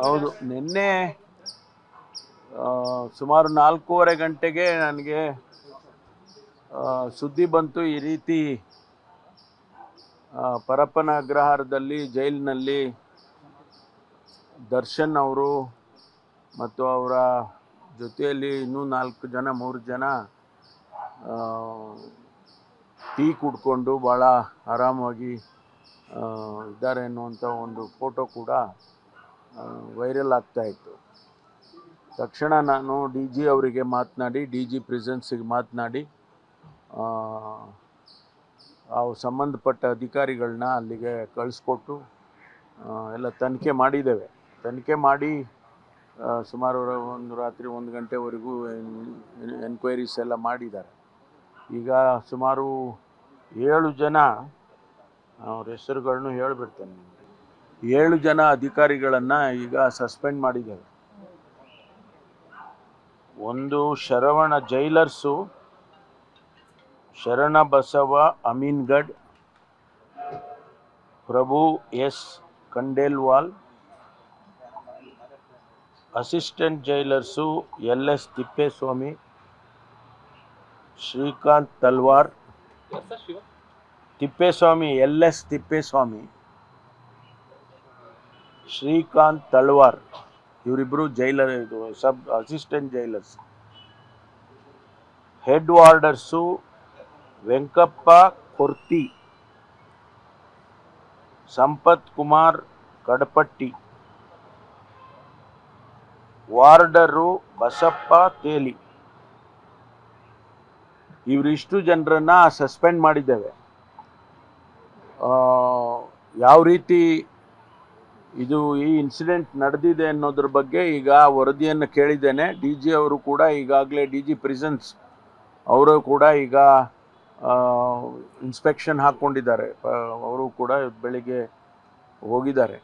ಹೌದು, ನಿನ್ನೆ ಸುಮಾರು 4:15 ಗಂಟೆಗೆ ನನಗೆ ಸುದ್ದಿ ಬಂತು. ಈ ರೀತಿ ಪರಪ್ಪನ ಅಗ್ರಹಾರದಲ್ಲಿ ಜೈಲಿನಲ್ಲಿ ದರ್ಶನ್ ಅವರು ಮತ್ತು ಅವರ ಜೊತೆಯಲ್ಲಿ ಇನ್ನೂ 3 ಜನ ಟೀ ಕುಡ್ಕೊಂಡು ಭಾಳ ಆರಾಮವಾಗಿ ಇದ್ದಾರೆ ಅನ್ನುವಂಥ ಒಂದು ಫೋಟೋ ಕೂಡ ವೈರಲ್ ಆಗ್ತಾಯಿತ್ತು. ತಕ್ಷಣ ನಾನು ಡಿ ಜಿ ಅವರಿಗೆ ಮಾತನಾಡಿ, ಡಿ ಜಿ ಪ್ರಿಸನ್ಸಿಗೆ ಮಾತನಾಡಿ ಸಂಬಂಧಪಟ್ಟ ಅಧಿಕಾರಿಗಳನ್ನ ಅಲ್ಲಿಗೆ ಕಳಿಸ್ಕೊಟ್ಟು ಎಲ್ಲ ತನಿಖೆ ಮಾಡಿದ್ದೇವೆ. ತನಿಖೆ ಮಾಡಿ ಸುಮಾರು ರಾತ್ರಿ 1 ಗಂಟೆವರೆಗೂ ಎನ್ಕ್ವೈರೀಸ್ ಎಲ್ಲ ಮಾಡಿದ್ದಾರೆ. ಈಗ ಸುಮಾರು 7 ಜನ, ಅವ್ರ ಹೆಸರುಗಳನ್ನು ಹೇಳಿಬಿಡ್ತೇನೆ, 7 ಜನ ಅಧಿಕಾರಿಗಳನ್ನು ಈಗ ಸಸ್ಪೆಂಡ್ ಮಾಡಿದ್ದಾರೆ. ಒಂದು Sharavana jailers, Sharanabasava Amingad, Prabhu S Khandelwal. Assistant jailers L S Thippeswamy, Srikanth Talwar, Thippeswamy, L S Thippeswamy, Srikanth Talwar, ಇವರಿಬ್ಬರು ಜೈಲರ್, ಇದು sub assistant jailers. Head warders Venkappa Korti, Sampath Kumar Kadapatti, warder Basappa Teli. ಇವರಿಷ್ಟು ಜನರನ್ನ ಸಸ್ಪೆಂಡ್ ಮಾಡಿದ್ದೇವೆ. ಯಾವ ರೀತಿ ಇದು ಈ ಇನ್ಸಿಡೆಂಟ್ ನಡೆದಿದೆ ಅನ್ನೋದ್ರ ಬಗ್ಗೆ ಈಗ ವರದಿಯನ್ನು ಕೇಳಿದ್ದೇನೆ. ಡಿ ಜಿ ಅವರು ಕೂಡ ಈಗಾಗಲೇ, ಡಿ ಜಿ ಪ್ರಿಸನ್ಸ್ ಅವರು ಕೂಡ ಈಗ ಇನ್ಸ್ಪೆಕ್ಷನ್ ಹಾಕ್ಕೊಂಡಿದ್ದಾರೆ. ಅವರು ಕೂಡ ಬೆಳಿಗ್ಗೆ ಹೋಗಿದ್ದಾರೆ.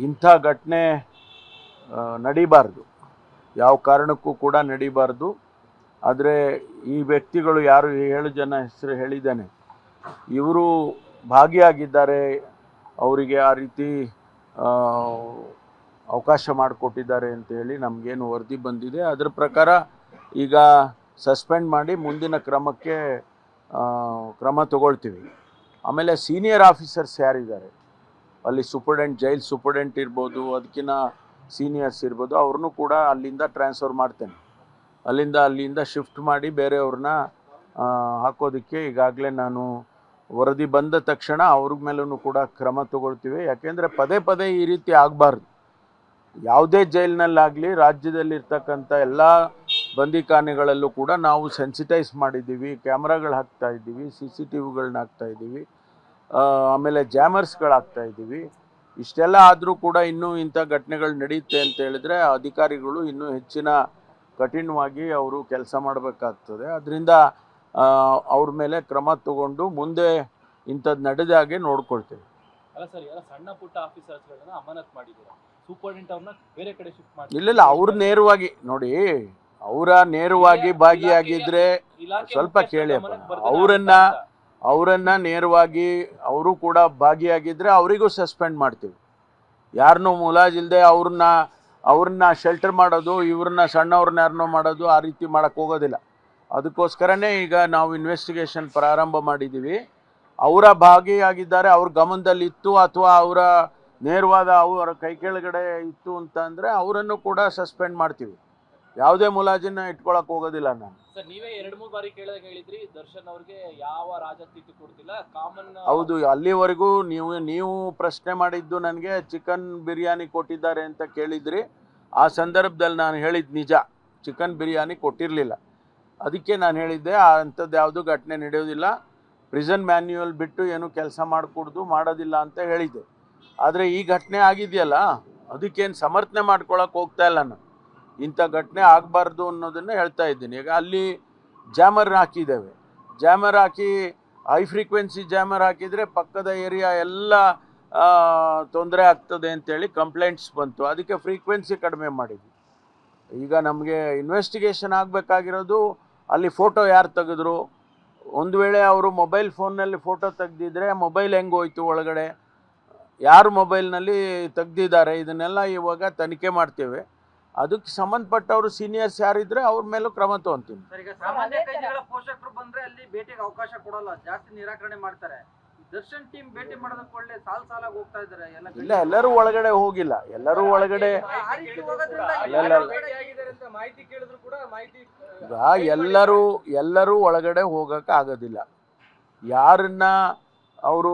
ಇಂಥ ಘಟನೆ ನಡೀಬಾರ್ದು, ಯಾವ ಕಾರಣಕ್ಕೂ ಕೂಡ ನಡೀಬಾರ್ದು. ಆದರೆ ಈ ವ್ಯಕ್ತಿಗಳು ಯಾರು 7 ಜನ ಹೆಸರು ಹೇಳಿದ್ದೇನೆ, ಇವರು ಭಾಗಿಯಾಗಿದ್ದಾರೆ, ಅವರಿಗೆ ಆ ರೀತಿ ಅವಕಾಶ ಮಾಡಿಕೊಟ್ಟಿದ್ದಾರೆ ಅಂತ ಹೇಳಿ ನಮಗೇನು ವರದಿ ಬಂದಿದೆ. ಅದರ ಪ್ರಕಾರ ಈಗ ಸಸ್ಪೆಂಡ್ ಮಾಡಿ ಮುಂದಿನ ಕ್ರಮ ತಗೊಳ್ತೀವಿ. ಆಮೇಲೆ ಸೀನಿಯರ್ ಆಫೀಸರ್ಸ್ ಯಾರಿದ್ದಾರೆ ಅಲ್ಲಿ, ಸೂಪರ್ಡೆಂಟ್, ಜೈಲ್ ಸೂಪರ್ಡೆಂಟ್ ಇರ್ಬೋದು, ಅದಕ್ಕಿಂತ ಸೀನಿಯರ್ಸ್ ಇರ್ಬೋದು, ಅವ್ರನ್ನೂ ಕೂಡ ಅಲ್ಲಿಂದ ಟ್ರಾನ್ಸ್ಫರ್ ಮಾಡ್ತೇನೆ. ಅಲ್ಲಿಂದ ಶಿಫ್ಟ್ ಮಾಡಿ ಬೇರೆಯವ್ರನ್ನ ಹಾಕೋದಕ್ಕೆ ಈಗಾಗಲೇ ನಾನು ವರದಿ ಬಂದ ತಕ್ಷಣ ಅವ್ರ ಮೇಲೂ ಕೂಡ ಕ್ರಮ ತಗೊಳ್ತೀವಿ. ಯಾಕೆಂದರೆ ಪದೇ ಈ ರೀತಿ ಆಗಬಾರ್ದು. ಯಾವುದೇ ಜೈಲಿನಲ್ಲಾಗಲಿ ರಾಜ್ಯದಲ್ಲಿರ್ತಕ್ಕಂಥ ಎಲ್ಲ ಬಂದಿಖಾನೆಗಳಲ್ಲೂ ಕೂಡ ನಾವು ಸೆನ್ಸಿಟೈಸ್ ಮಾಡಿದ್ದೀವಿ, ಕ್ಯಾಮ್ರಾಗಳು ಹಾಕ್ತಾ ಇದ್ದೀವಿ, CCTVಗಳನ್ನ ಹಾಕ್ತಾ ಇದ್ದೀವಿ, ಆಮೇಲೆ ಜಾಮರ್ಸ್ಗಳು ಹಾಕ್ತಾ ಇದ್ದೀವಿ. ಇಷ್ಟೆಲ್ಲ ಆದರೂ ಕೂಡ ಇನ್ನೂ ಇಂಥ ಘಟನೆಗಳು ನಡೆಯುತ್ತೆ ಅಂತ ಹೇಳಿದ್ರೆ ಅಧಿಕಾರಿಗಳು ಇನ್ನೂ ಹೆಚ್ಚಿನ ಕಠಿಣವಾಗಿ ಅವರು ಕೆಲಸ ಮಾಡಬೇಕಾಗ್ತದೆ. ಅದರಿಂದ ಅವ್ರ ಮೇಲೆ ಕ್ರಮ ತಗೊಂಡು ಮುಂದೆ ಇಂಥದ್ದು ನಡೆದ ಹಾಗೆ ನೋಡ್ಕೊಳ್ತೇವೆ. ಸಣ್ಣ ಪುಟ್ಟ ಆಫೀಸರ್ಸ್ಗಳನ್ನ ಅಮಾನತ್ ಮಾಡಿದ್ದೀರಾ, ಸೂಪರ್ಡೆಂಟ್ ಅವ್ರನ್ನ ಬೇರೆ ಕಡೆ ಶಿಫ್ಟ್ ಮಾಡಿ? ಇಲ್ಲ, ಅವ್ರು ನೇರವಾಗಿ ನೋಡಿ, ಅವರ ನೇರವಾಗಿ ಭಾಗಿಯಾಗಿದ್ರೆ ಸ್ವಲ್ಪ ಕೇಳಿ, ಅವರನ್ನ ನೇರವಾಗಿ ಅವರು ಕೂಡ ಭಾಗಿಯಾಗಿದ್ರೆ ಅವರಿಗೂ ಸಸ್ಪೆಂಡ್ ಮಾಡ್ತೀವಿ. ಯಾರನ್ನೂ ಮುಲಾಜಿಲ್ಲದೆ ಅವ್ರನ್ನ ಶೆಲ್ಟರ್ ಮಾಡೋದು, ಇವ್ರನ್ನ ಸಣ್ಣವ್ರನ್ನ ಯಾರನ್ನೋ ಮಾಡೋದು, ಆ ರೀತಿ ಮಾಡೋಕ್ಕೆ ಹೋಗೋದಿಲ್ಲ. ಅದಕ್ಕೋಸ್ಕರನೇ ಈಗ ನಾವು ಇನ್ವೆಸ್ಟಿಗೇಷನ್ ಪ್ರಾರಂಭ ಮಾಡಿದ್ದೀವಿ. ಅವರ ಭಾಗಿಯಾಗಿದ್ದಾರೆ, ಅವ್ರ ಗಮನದಲ್ಲಿತ್ತು ಅಥವಾ ಅವರ ನೇರವಾದ ಅವರ ಕೈ ಕೆಳಗಡೆ ಇತ್ತು ಅಂತಂದರೆ ಅವರನ್ನು ಕೂಡ ಸಸ್ಪೆಂಡ್ ಮಾಡ್ತೀವಿ. ಯಾವುದೇ ಮುಲಾಜಿನ ಇಟ್ಕೊಳಕ್ಕೆ ಹೋಗೋದಿಲ್ಲ ನಾನು. ಸರ್, ನೀವೇ 2-3 ಬಾರಿ ಕೇಳಿದಾಗ ಹೇಳಿದ್ರಿ ದರ್ಶನ್ ಅವ್ರಿಗೆ ಯಾವ ರಾಜಕೀಯ ಕೊಡ್ತಿಲ್ಲ, ಕಾಮನ್. ಹೌದು, ಅಲ್ಲಿವರೆಗೂ ನೀವು ಪ್ರಶ್ನೆ ಮಾಡಿದ್ದು ನನಗೆ ಚಿಕನ್ ಬಿರಿಯಾನಿ ಕೊಟ್ಟಿದ್ದಾರೆ ಅಂತ ಕೇಳಿದ್ರಿ. ಆ ಸಂದರ್ಭದಲ್ಲಿ ನಾನು ಹೇಳಿದ್ದು ನಿಜ, ಚಿಕನ್ ಬಿರಿಯಾನಿ ಕೊಟ್ಟಿರಲಿಲ್ಲ. ಅದಕ್ಕೆ ನಾನು ಹೇಳಿದ್ದೆ ಅಂಥದ್ದು ಯಾವುದು ಘಟನೆ ನಡೆಯೋದಿಲ್ಲ, ಪ್ರಿಸನ್ ಮ್ಯಾನ್ಯುವಲ್ ಬಿಟ್ಟು ಏನು ಕೆಲಸ ಮಾಡೋದಿಲ್ಲ ಅಂತ ಹೇಳಿದ್ದೆ. ಆದರೆ ಈ ಘಟನೆ ಆಗಿದೆಯಲ್ಲ, ಅದಕ್ಕೇನು ಸಮರ್ಥನೆ ಮಾಡ್ಕೊಳಕ್ಕೆ ಹೋಗ್ತಾ ಇಲ್ಲ ನಾನು. ಇಂಥ ಘಟನೆ ಆಗಬಾರ್ದು ಅನ್ನೋದನ್ನು ಹೇಳ್ತಾ ಇದ್ದೀನಿ. ಈಗ ಅಲ್ಲಿ ಜಾಮರ್ ಹಾಕಿದ್ದೇವೆ, ಜಾಮರ್ ಹಾಕಿ ಹೈ ಫ್ರೀಕ್ವೆನ್ಸಿ ಜಾಮರ್ ಹಾಕಿದರೆ ಪಕ್ಕದ ಏರಿಯಾ ಎಲ್ಲ ತೊಂದರೆ ಆಗ್ತದೆ ಅಂತೇಳಿ ಕಂಪ್ಲೇಂಟ್ಸ್ ಬಂತು. ಅದಕ್ಕೆ ಫ್ರೀಕ್ವೆನ್ಸಿ ಕಡಿಮೆ ಮಾಡಿದ್ವಿ. ಈಗ ನಮಗೆ ಇನ್ವೆಸ್ಟಿಗೇಷನ್ ಆಗಬೇಕಾಗಿರೋದು ಅಲ್ಲಿ ಫೋಟೋ ಯಾರು ತೆಗೆದ್ರು, ಒಂದು ವೇಳೆ ಅವರು ಮೊಬೈಲ್ ಫೋನ್ನಲ್ಲಿ ಫೋಟೋ ತೆಗೆದಿದ್ರೆ ಮೊಬೈಲ್ ಹೆಂಗೆ ಹೋಯ್ತು ಒಳಗಡೆ, ಯಾರು ಮೊಬೈಲ್ನಲ್ಲಿ ತೆಗ್ದಿದ್ದಾರೆ ಇದನ್ನೆಲ್ಲ ಇವಾಗ ತನಿಖೆ ಮಾಡ್ತೇವೆ. ಅದಕ್ಕೆ ಸಂಬಂಧಪಟ್ಟವರು ಸೀನಿಯರ್ಸ್ ಯಾರಿದ್ರೆ ಅವ್ರ ಮೇಲೂ ಕ್ರಮ ತಗೊಂತೀವಿ. ಸರ್, ಈಗ ಸಾಮಾನ್ಯ ಕೈದಿಗಳ ಪೋಷಕರು ಬಂದ್ರೆ ಅಲ್ಲಿ ಭೇಟಿಗೆ ಅವಕಾಶ ಕೊಡಲ್ಲ, ಜಾಸ್ತಿ ನಿರಾಕರಣೆ ಮಾಡ್ತಾರೆ. ದರ್ಶನ್ ಟೀಮ್ ಭೇಟಿ ಮಾಡೋದಕ್ಕೆ ಒಳ್ಳೆ ಸಾಲಾಗಿ ಹೋಗ್ತಾ ಇದ್ದಾರೆ ಎಲ್ಲ. ಇಲ್ಲ, ಎಲ್ಲರೂ ಒಳಗಡೆ ಹೋಗಿಲ್ಲ, ಎಲ್ಲರೂ ಒಳಗಡೆ ಆ ರೀತಿ ಹೋಗೋದ್ರಿಂದ ಮಾಹಿತಿ ಕೇಳಿದ್ರು ಕೂಡ ಮಾಹಿತಿ ಈಗ ಎಲ್ಲರೂ ಒಳಗಡೆ ಹೋಗಕ್ಕೆ ಆಗೋದಿಲ್ಲ. ಯಾರನ್ನ ಅವರು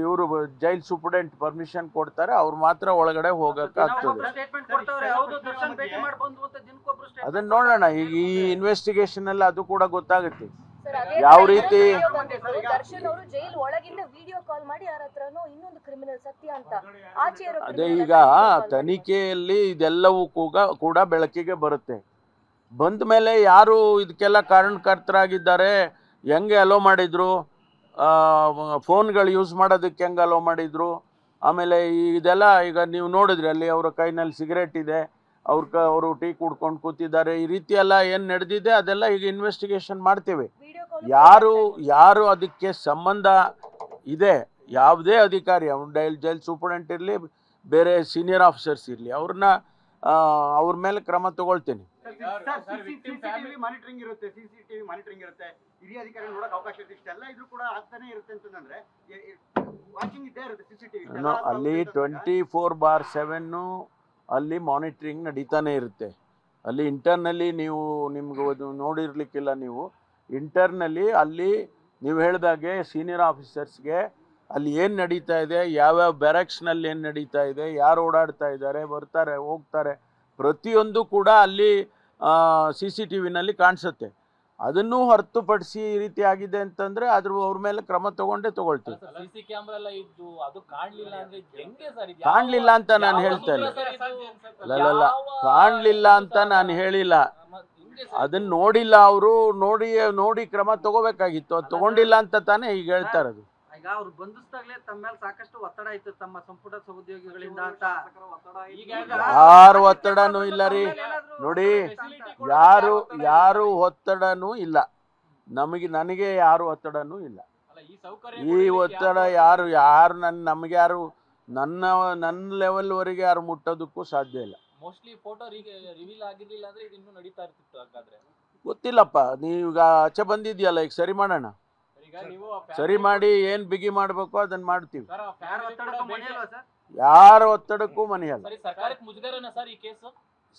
ಇವರು ಜೈಲ್ ಸೂಪರ್ಡೆಂಟ್ ಪರ್ಮಿಷನ್ ಕೊಡ್ತಾರೆ ಅವ್ರು ಮಾತ್ರ ಒಳಗಡೆ ಹೋಗಕ್ಕೆ ಆಗ್ತದೆ. ಸ್ಟೇಟ್ಮೆಂಟ್ ಕೊಡ್ತಾವ್ರೆ, ಹೌದು ದರ್ಶನ್ ಭೇಟಿ ಮಾಡಿ ಬಂದು ಅಂತ ದಿನಕ್ಕೊಬ್ರು statement ಅದನ್ನ ನೋಡೋಣ. ಈಗ ಈ ಇನ್ವೆಸ್ಟಿಗೇಷನ್ ಅಲ್ಲಿ ಅದು ಕೂಡ ಗೊತ್ತಾಗುತ್ತೆ ಸರ್, ಅದೇ ಯಾವ ತರ ರೀತಿ ವಿಡಿಯೋ ಬಂದಿತ್ತು. ದರ್ಶನ್ ಅವರು ಜೈಲ್ ಒಳಗಿಂದ ವಿಡಿಯೋ ಕಾಲ್ ಮಾಡಿ ಯಾರ ಹತ್ರನೋ ಇನ್ನೊಂದು ಕ್ರಿಮಿನಲ್ ಸತ್ಯ ಅಂತ ಆಚೆ ಇರೋ ಅದೇ criminal ಈಗ ಹತ್ರ video call ತನಿಖೆಯಲ್ಲಿ ಇದೆಲ್ಲವೂ ಕೂಡ ಬೆಳಕಿಗೆ ಬರುತ್ತೆ. ಬಂದ ಮೇಲೆ ಯಾರು ಇದಕ್ಕೆಲ್ಲ ಕಾರಣಕರ್ತರಾಗಿದ್ದಾರೆ, ಹೆಂಗೆ ಅಲೋ ಮಾಡಿದ್ರು, ಫೋನ್ಗಳು ಯೂಸ್ ಮಾಡೋದಕ್ಕೆ ಹೆಂಗೆ ಅಲೋ ಮಾಡಿದ್ರು, ಆಮೇಲೆ ಇದೆಲ್ಲ ಈಗ ನೀವು ನೋಡಿದ್ರಿ ಅಲ್ಲಿ ಅವರ ಕೈನಲ್ಲಿ ಸಿಗರೇಟ್ ಇದೆ, ಅವರು ಟೀ ಕುಡ್ಕೊಂಡು ಕೂತಿದ್ದಾರೆ, ಈ ರೀತಿ ಎಲ್ಲ ಏನು ನಡೆದಿದೆ ಅದೆಲ್ಲ ಈಗ ಇನ್ವೆಸ್ಟಿಗೇಷನ್ ಮಾಡ್ತೇವೆ. video call ಯಾರು ಅದಕ್ಕೆ ಸಂಬಂಧ ಇದೆ, ಯಾವುದೇ ಅಧಿಕಾರಿ, ಅವ್ನು ಜೈಲ್ ಸೂಪರ್ಡೆಂಟ್ ಇರಲಿ, ಬೇರೆ ಸೀನಿಯರ್ ಆಫೀಸರ್ಸ್ ಇರಲಿ, ಅವ್ರ ಮೇಲೆ ಕ್ರಮ ತಗೊಳ್ತೀನಿ. ಸಿಸಿಟಿವಿ ಮಾನಿಟರಿಂಗ್ ಇರುತ್ತೆ, ಹಿರಿಯ ಅಧಿಕಾರಿ ನೋಡಕ್ ಅವಕಾಶ ಇರುತ್ತೆ, ಇಷ್ಟೆಲ್ಲ ಇದ್ರೂ ಕೂಡ ಆಗ್ತಾನೆ ಇರುತ್ತೆ ಅಂತಂದ್ರೆ ವಾಚಿಂಗ್ ಇದ್ದೇ ಇರುತ್ತೆ ಸಿಸಿಟಿವಿ. ಅಲ್ಲಿ 24/7 ಅಲ್ಲಿ ಮಾನಿಟ್ರಿಂಗ್ ನಡೀತಾನೆ ಇರುತ್ತೆ. ಅಲ್ಲಿ ಇಂಟರ್ನಲ್ಲಿ ನಿಮ್ಗೆ ನೋಡಿರ್ಲಿಕ್ಕಿಲ್ಲ, ನೀವು ಇಂಟರ್ನಲ್ಲಿ ಅಲ್ಲಿ ನೀವು ಹೇಳಿದಾಗೆ ಸೀನಿಯರ್ ಆಫೀಸರ್ಸ್ಗೆ ಅಲ್ಲಿ ಏನು ನಡೀತಾ ಇದೆ, ಯಾವ್ಯಾವ ಬ್ಯಾರಕ್ಸ್ನಲ್ಲಿ ಏನು ನಡೀತಾ ಇದೆ, ಯಾರು ಓಡಾಡ್ತಾ ಇದ್ದಾರೆ, ಬರ್ತಾರೆ ಹೋಗ್ತಾರೆ, ಪ್ರತಿಯೊಂದು ಕೂಡ ಅಲ್ಲಿ CCTVನಲ್ಲಿ ಕಾಣಿಸುತ್ತೆ. ಅದನ್ನು ಹೊರತುಪಡಿಸಿ ಈ ರೀತಿ ಆಗಿದೆ ಅಂತಂದ್ರೆ ಅವ್ರ ಮೇಲೆ ಕ್ರಮ ತಗೊಳ್ತೀವಿ. ಸಿಸಿ ಕ್ಯಾಮೆರಾ ಎಲ್ಲ ಇದ್ದು ಅದು ಕಾಣಲಿಲ್ಲ ಅಂದ್ರೆ ಹೆಂಗೆ ಸರ್ ಇದು? ಕಾಣಲಿಲ್ಲ ಅಂತ ನಾನು ಹೇಳ್ತಾ ಇಲ್ಲ, ಕಾಣಲಿಲ್ಲ ಅಂತ ನಾನು ಹೇಳಿಲ್ಲ. ಅದನ್ನ ನೋಡಿಲ್ಲ, ಅವರು ನೋಡಿ ಕ್ರಮ ತಗೋಬೇಕಾಗಿತ್ತು, ಅದು ತಗೊಂಡಿಲ್ಲ ಅಂತ ತಾನೇ ಈಗ ಹೇಳ್ತಾ ಇರೋದು. ಈಗ ಅವ್ರು ಬಂಧಿಸ್ದಾಗ್ಲೇ ತಮ್ಮ ಮೇಲೆ ಸಾಕಷ್ಟು ಒತ್ತಡ ಇತ್ತು ತಮ್ಮ ಸಂಪುಟ ಸಹೋದ್ಯೋಗಿಗಳಿಂದ ಅಂತ. ಯಾರು ಒತ್ತಡನೂ ಇಲ್ಲ ರೀ, ನೋಡಿ, ಯಾರು ಒತ್ತಡನೂ ಇಲ್ಲ, ನನಗೆ ಯಾರು ಒತ್ತಡನೂ ಇಲ್ಲ. ಈ ಒತ್ತಡ ಯಾರು ನಮ್ಗೆ ಯಾರು ನನ್ನ ಲೆವೆಲ್ ವರೆಗೆ ಯಾರು ಮುಟ್ಟೋದಕ್ಕೂ ಸಾಧ್ಯ ಇಲ್ಲ. ಮೋಸ್ಟ್ಲಿ ಫೋಟೋ ರಿವೀಲ್ ಆಗಿರ್ಲಿಲ್ಲ ಅಂದ್ರೆ ಇದು ಇನ್ನೂ ನಡೀತಾ ಇರ್ತಿತ್ತು. ಹಾಗಾದ್ರೆ ಗೊತ್ತಿಲ್ಲಪ್ಪ, ನೀವೀಗ ಆಚೆ ಬಂದಿದ್ಯಲ್ಲ, ಈಗ ಸರಿ ಮಾಡೋಣ, ಸರಿ ಮಾಡಿ ಏನ್ ಬಿಗಿ ಮಾಡ್ಬೇಕು ಅದನ್ನ ಮಾಡ್ತೀವಿ. ಯಾರ ಒತ್ತಡಕ್ಕೂ ಮಣಿಯಲ್ವಾ ಸರ್? ಯಾರ ಒತ್ತಡಕ್ಕೂ ಮನೆಯಲ್ಲ. ಸರ್ಕಾರಕ್ಕೆ ಮುಜುಗರನ ಸರ್ ಈ ಕೇಸು?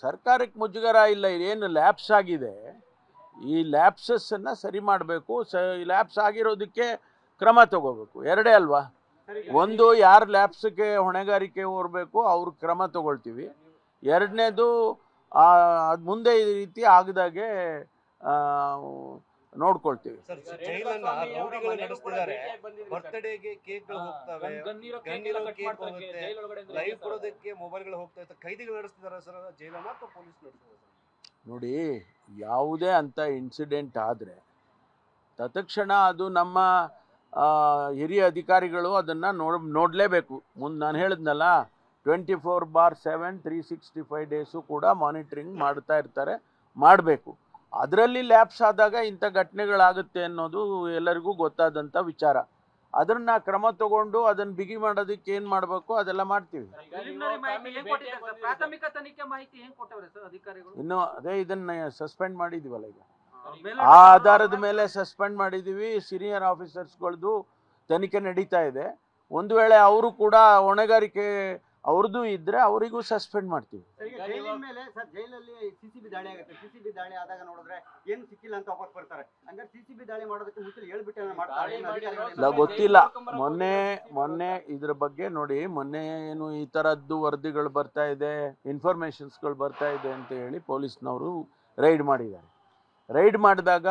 ಸರ್ಕಾರಕ್ಕೆ ಮುಜುಗರ ಇಲ್ಲ, ಏನು ಲ್ಯಾಪ್ಸ್ ಆಗಿದೆ, ಈ ಲ್ಯಾಪ್ಸಸ್ ಅನ್ನ ಸರಿ ಮಾಡಬೇಕು. ಲ್ಯಾಪ್ಸ್ ಆಗಿರೋದಕ್ಕೆ ಕ್ರಮ ತಗೋಬೇಕು, ಎರಡೇ ಅಲ್ವಾ. ಒಂದು, ಯಾರು ಲ್ಯಾಪ್ಸ್ಗೆ ಹೊಣೆಗಾರಿಕೆ ಹೊರಬೇಕು ಅವ್ರ ಕ್ರಮ ತಗೊಳ್ತೀವಿ. ಎರಡನೇದು, ಅದು ಮುಂದೆ ಈ ರೀತಿ ಆಗದಾಗೆ ನೋಡ್ಕೊಳ್ತೀವಿ. ಬರ್ತ್ಡೇಗೆ ಕೇಕ್ಗಳು ಹೋಗ್ತವೆ, ಕೇಕ್ ಹೋಗುತ್ತೆ, ಲೈವ್ ಕೊಡೋದಕ್ಕೆ ಮೊಬೈಲ್ಗಳು ಹೋಗ್ತಾ ಇರ್ತವೆ, ಕೈದಿಗಳು ನಡೆಸ್ತಿದ್ದಾರೆ ಸರ್ ಜೈಲನ್ನ ಅಥವಾ ಪೊಲೀಸ್ ನಡೆಸ್ತಿದ್ದಾರೆ? ನೋಡಿ, ಯಾವುದೇ ಅಂತ ಇನ್ಸಿಡೆಂಟ್ ಆದರೆ ತತ್ಕ್ಷಣ ಅದು ನಮ್ಮ ಹಿರಿಯ ಅಧಿಕಾರಿಗಳು ಅದನ್ನು ನೋಡಲೇಬೇಕು. ಮುಂದೆ ನಾನು ಹೇಳಿದ್ನಲ್ಲ, 24/7 365 ಡೇಸು ಕೂಡ ಮಾನಿಟ್ರಿಂಗ್ ಮಾಡ್ತಾ ಇರ್ತಾರೆ, ಮಾಡಬೇಕು. ಅದರಲ್ಲಿ ಲ್ಯಾಪ್ಸ್ ಆದಾಗ ಇಂಥ ಘಟನೆಗಳಾಗುತ್ತೆ ಅನ್ನೋದು ಎಲ್ಲರಿಗೂ ಗೊತ್ತಾದಂಥ ವಿಚಾರ. ಅದನ್ನ ಕ್ರಮ ತಗೊಂಡು ಅದನ್ನು ಬಿಗಿ ಮಾಡೋದಕ್ಕೆ ಏನು ಮಾಡಬೇಕು ಅದೆಲ್ಲ ಮಾಡ್ತೀವಿ. ಪ್ರಾಥಮಿಕ ತನಿಖೆ ಮಾಹಿತಿ ಹೆಂಗ್ ಕೊಟ್ಟವ್ರೆ ಸರ್ ಅಧಿಕಾರಿಗಳು? ಇನ್ನು ಅದೇ ಇದನ್ನ ಸಸ್ಪೆಂಡ್ ಮಾಡಿದೀವಲ್ಲ, ಈಗ ಆ ಆಧಾರದ ಮೇಲೆ ಸಸ್ಪೆಂಡ್ ಮಾಡಿದ್ದೀವಿ. ಸೀನಿಯರ್ ಆಫೀಸರ್ಸ್ಗಳದ್ದು ತನಿಖೆ ನಡೀತಾ ಇದೆ. ಒಂದು ವೇಳೆ ಅವರು ಕೂಡ ಹೊಣೆಗಾರಿಕೆ ಅವ್ರದ್ದು ಇದ್ರೆ ಅವರಿಗೂ ಸಸ್ಪೆಂಡ್ ಮಾಡ್ತೀವಿ. ಜೈಲಲ್ಲಿ ಸಿಸಿಬಿ ದಾಳಿ ಆಗುತ್ತೆ, ಸಿಸಿಬಿ ದಾಳಿ ಆದಾಗ ನೋಡಿದ್ರೆ ಏನು ಸಿಕ್ಕಿಲ್ಲ ಅಂತ ವಾಪಸ್ ಬರ್ತಾರೆ. ಹಂಗಾರೆ ಸಿಸಿಬಿ ದಾಳಿ ಮಾಡೋದಕ್ಕೆ ಮುಂಚೆ ಹೇಳ್ಬಿಟ್ಟೆ ಮಾಡ್ತಾರೆ. ಗೊತ್ತಿಲ್ಲ, ಮೊನ್ನೆ ಇದ್ರ ಬಗ್ಗೆ ನೋಡಿ, ಮೊನ್ನೆ ಏನು ಈ ತರದ್ದು ವರದಿಗಳು ಬರ್ತಾ ಇದೆ, ಇನ್ಫಾರ್ಮೇಶನ್ಸ್ಗಳು ಬರ್ತಾ ಇದೆ ಅಂತ ಹೇಳಿ ಪೊಲೀಸ್ನವರು ರೈಡ್ ಮಾಡಿದ್ದಾರೆ. ರೈಡ್ ಮಾಡಿದಾಗ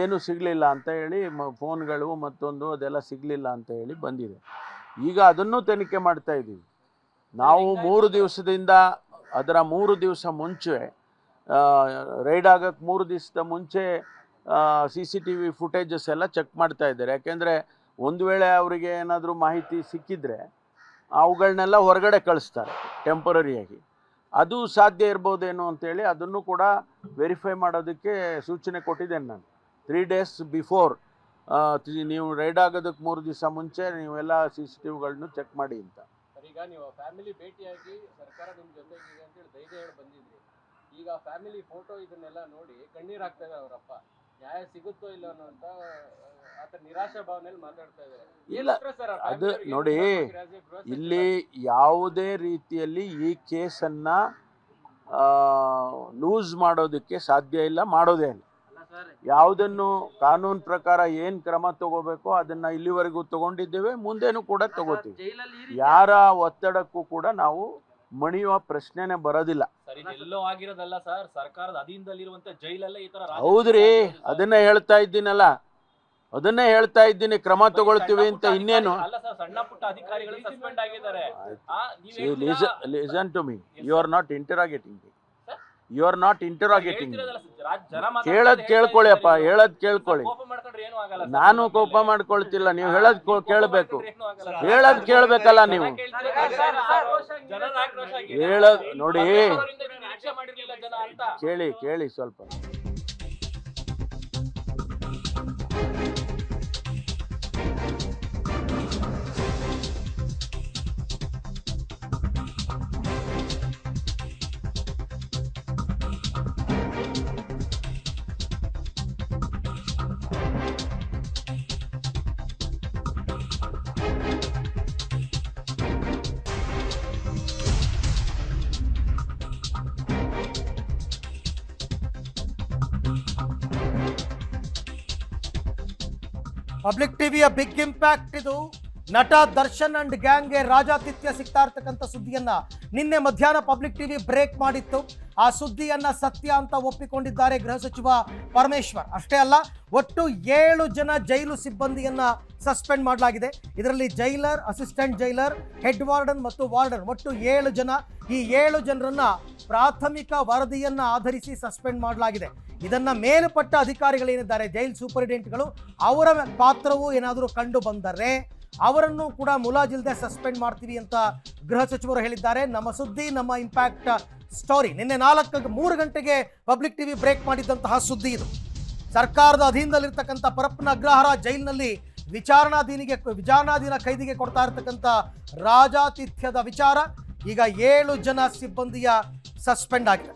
ಏನು ಸಿಗಲಿಲ್ಲ ಅಂತ ಹೇಳಿ, ಫೋನ್ಗಳು ಮತ್ತೊಂದು ಅದೆಲ್ಲ ಸಿಗಲಿಲ್ಲ ಅಂತ ಹೇಳಿ ಬಂದಿದೆ. ಈಗ ಅದನ್ನು ತನಿಖೆ ಮಾಡ್ತಾ ಇದ್ದೀವಿ ನಾವು. 3 ದಿವಸದಿಂದ, ಅದರ 3 ದಿವಸ ಮುಂಚೆ, ರೈಡ್ ಆಗಕ್ಕೆ 3 ದಿವಸದ ಮುಂಚೆ CCTV ಫುಟೇಜಸ್ ಎಲ್ಲ ಚೆಕ್ ಮಾಡ್ತಾ ಇದ್ದಾರೆ. ಯಾಕೆಂದರೆ ಒಂದು ವೇಳೆ ಅವರಿಗೆ ಏನಾದರೂ ಮಾಹಿತಿ ಸಿಕ್ಕಿದ್ರೆ ಅವುಗಳನ್ನೆಲ್ಲ ಹೊರಗಡೆ ಕಳಿಸ್ತಾರೆ ಟೆಂಪರರಿಯಾಗಿ. ಅದು ಸಾಧ್ಯ ಇರ್ಬೋದೇನೋ ಅಂತೇಳಿ ಅದನ್ನು ಕೂಡ ವೆರಿಫೈ ಮಾಡೋದಕ್ಕೆ ಸೂಚನೆ ಕೊಟ್ಟಿದ್ದೇನೆ ನಾನು. 3 days ಬಿಫೋರ್ ನೀವು ರೈಡ್ ಆಗೋದಕ್ಕೆ 3 ದಿವಸ ಮುಂಚೆ ನೀವೆಲ್ಲ CCTVಗಳನ್ನು ಚೆಕ್ ಮಾಡಿ ಅಂತ. ಈಗ ನೀವು ಫ್ಯಾಮಿಲಿ ಭೇಟಿಯಾಗಿ ಸರ್ಕಾರ ನಿಮ್ಮ ಜೊತೆಗಿದೆ ಅಂತೇಳಿ ಧೈರ್ಯ ಹೇಳಿ ಬಂದಿದ್ರಿ. ಈಗ ಫ್ಯಾಮಿಲಿ ಫೋಟೋ ಇದನ್ನೆಲ್ಲ ನೋಡಿ ಕಣ್ಣೀರು ಹಾಕ್ತಾ ಇದ್ದಾರೆ ಅವರಪ್ಪ. ನ್ಯಾಯ ಸಿಗುತ್ತೋ ಇಲ್ಲ ಅನ್ನೋಂಥ ಆತ ನಿರಾಶಾ ಭಾವನೆಯಲ್ಲಿ ಮಾತಾಡ್ತಾ ಇದ್ದಾರೆ. ಇಲ್ಲ, ಅದು ನೋಡಿ, ಇಲ್ಲಿ ಯಾವುದೇ ರೀತಿಯಲ್ಲಿ ಈ ಕೇಸನ್ನು ಲೂಸ್ ಮಾಡೋದಕ್ಕೆ ಸಾಧ್ಯ ಇಲ್ಲ, ಮಾಡೋದೇ ಇಲ್ಲ. ಯಾವುದನ್ನು ಕಾನೂನು ಪ್ರಕಾರ ಏನು ಕ್ರಮ ತಗೋಬೇಕೋ ಅದನ್ನು ಇಲ್ಲಿವರೆಗೂ ತಗೊಂಡಿದ್ದೇವೆ, ಮುಂದೇನೂ ಕೂಡ ತಗೋತೀವಿ. ಯಾರ ಒತ್ತಡಕ್ಕೂ ಕೂಡ ನಾವು ಮಣಿಯುವ ಪ್ರಶ್ನೆನೇ ಬರೋದಿಲ್ಲ. ಎಲ್ಲೋ ಆಗಿರೋದಲ್ಲ ಸರ್, ಸರ್ಕಾರದ ಅಧೀನದಲ್ಲಿರುವಂತ ಜೈಲಲ್ಲೇ ಈ ತರ. ಹೌದ್ರಿ, ಅದನ್ನೇ ಹೇಳ್ತಾ ಇದ್ದೀನಲ್ಲ, ಅದನ್ನೇ ಹೇಳ್ತಾ ಇದ್ದೀನಿ, ಕ್ರಮ ತಗೊಳ್ತೀವಿ ಅಂತ. ಇನ್ನೇನು? ಅಲ್ಲ ಸರ್, ಸಣ್ಣ ಪುಟ್ಟ ಅಧಿಕಾರಿಗಳು ಸಸ್ಪೆಂಡ್ ಆಗಿದ್ದಾರೆ. Listen to me, you are not interrogating me, you are not interrogating me. ಕೇಳೋದ್ ಕೇಳ್ಕೊಳ್ಳಿ ಅಪ್ಪ, ಹೇಳೋದ್ ಕೇಳ್ಕೊಳ್ಳಿ. ನಾನು ಕೋಪ ಮಾಡ್ಕೊಳ್ತಿಲ್ಲ, ನೀವು ಹೇಳೋದ್ ಕೇಳಬೇಕು, ಹೇಳೋದ್ ಕೇಳ್ಬೇಕಲ್ಲ ನೀವು. ಹೇಳೋದ್ ನೋಡಿ, ಕೇಳಿ ಸ್ವಲ್ಪ. ಪಬ್ಲಿಕ್ ಟಿವಿಯ ಬಿಗ್ ಇಂಪ್ಯಾಕ್ಟ್ ಇದು. ನಟ ದರ್ಶನ್ ಅಂಡ್ ಗ್ಯಾಂಗ್ಗೆ ರಾಜಾತಿಥ್ಯ ಸಿಗ್ತಾ ಇರ್ತಕ್ಕಂಥ ಸುದ್ದಿಯನ್ನ ನಿನ್ನೆ ಮಧ್ಯಾಹ್ನ ಪಬ್ಲಿಕ್ ಟಿವಿ ಬ್ರೇಕ್ ಮಾಡಿತ್ತು. ಆ ಸುದ್ದಿಯನ್ನ ಸತ್ಯ ಅಂತ ಒಪ್ಪಿಕೊಂಡಿದ್ದಾರೆ ಗೃಹ ಸಚಿವ ಪರಮೇಶ್ವರ್. ಅಷ್ಟೇ ಅಲ್ಲ, ಒಟ್ಟು 7 ಜನ ಜೈಲು ಸಿಬ್ಬಂದಿಯನ್ನ ಸಸ್ಪೆಂಡ್ ಮಾಡಲಾಗಿದೆ. ಇದರಲ್ಲಿ jailer, assistant jailer, head warden ಮತ್ತು ವಾರ್ಡನ್, ಒಟ್ಟು 7 ಜನ. ಈ 7 ಜನರನ್ನ ಪ್ರಾಥಮಿಕ ವರದಿಯನ್ನ ಆಧರಿಸಿ ಸಸ್ಪೆಂಡ್ ಮಾಡಲಾಗಿದೆ. ಇದನ್ನ ಮೇಲ್ಪಟ್ಟ ಅಧಿಕಾರಿಗಳೇನಿದ್ದಾರೆ, ಜೈಲ್ ಸೂಪರಿಂಟೆಂಡೆಂಟ್ಗಳು, ಅವರ ಪಾತ್ರವು ಏನಾದರೂ ಕಂಡು ಬಂದರೆ ಅವರನ್ನು ಕೂಡ ಮುಲಾಜಿಲ್ಲದೆ ಸಸ್ಪೆಂಡ್ ಮಾಡ್ತೀವಿ ಅಂತ ಗೃಹ ಸಚಿವರು ಹೇಳಿದ್ದಾರೆ. ನಮ್ಮ ಸುದ್ದಿ, ನಮ್ಮ ಇಂಪ್ಯಾಕ್ಟ್ ಸ್ಟೋರಿ. ನಿನ್ನೆ 3 ಗಂಟೆಗೆ ಪಬ್ಲಿಕ್ ಟಿವಿ ಬ್ರೇಕ್ ಮಾಡಿದ್ದಂತಹ ಸುದ್ದಿ ಇದು. ಸರ್ಕಾರದ ಅಧೀನದಲ್ಲಿರ್ತಕ್ಕಂಥ ಪರಪ್ಪನ ಅಗ್ರಹಾರ ಜೈಲಿನಲ್ಲಿ ವಿಚಾರಣಾಧೀನ ಖೈದಿಗೆ ಕೊಡ್ತಾ ಇರ್ತಕ್ಕಂಥ ರಾಜಾತಿಥ್ಯದ ವಿಚಾರ. ಈಗ 7 ಜನ ಸಿಬ್ಬಂದಿಯ ಸಸ್ಪೆಂಡ್ ಆಗಿದೆ.